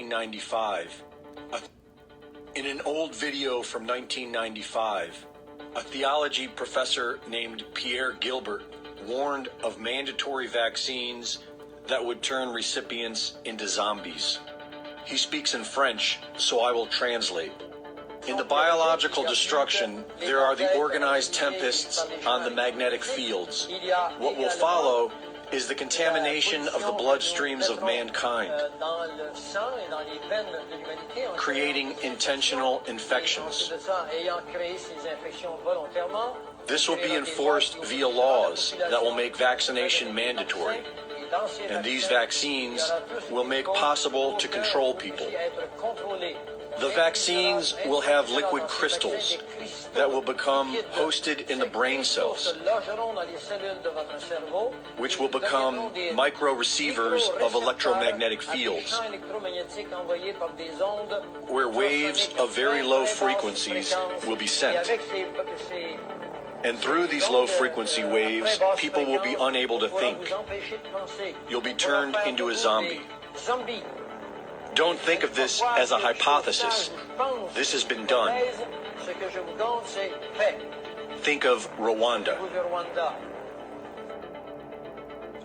1995. In an old video from 1995, a theology professor named Pierre Gilbert warned of mandatory vaccines that would turn recipients into zombies. He speaks in French, so I will translate. In the biological destruction, there are the organized tempests on the magnetic fields. What will follow is the contamination of the bloodstreams of mankind, creating intentional infections. This will be enforced via laws that will make vaccination mandatory, and these vaccines will make possible to control people. The vaccines will have liquid crystals that will become hosted in the brain cells, which will become micro receivers of electromagnetic fields, where waves of very low frequencies will be sent. And through these low frequency waves, people will be unable to think. You'll be turned into a zombie. Don't think of this as a hypothesis. This has been done. Think of Rwanda.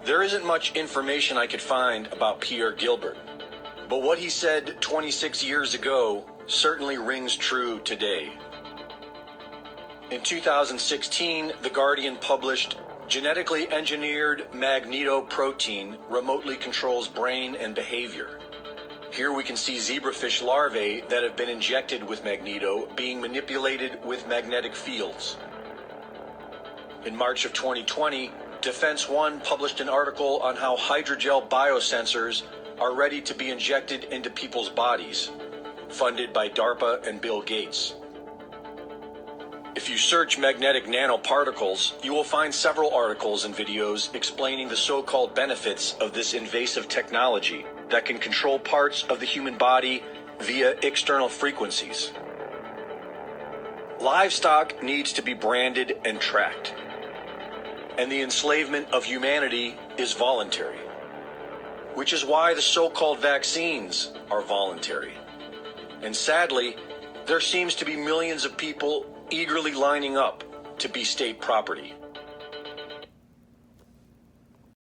There isn't much information I could find about Pierre Gilbert, but what he said 26 years ago certainly rings true today. In 2016, The Guardian published Genetically Engineered Magnetoprotein Remotely Controls Brain and Behavior. Here we can see zebrafish larvae that have been injected with magneto being manipulated with magnetic fields. In March of 2020, Defense One published an article on how hydrogel biosensors are ready to be injected into people's bodies, funded by DARPA and Bill Gates. If you search magnetic nanoparticles, you will find several articles and videos explaining the so-called benefits of this invasive technology that can control parts of the human body via external frequencies. Livestock needs to be branded and tracked, and the enslavement of humanity is voluntary, which is why the so-called vaccines are voluntary. And sadly, there seems to be millions of people eagerly lining up to be state property.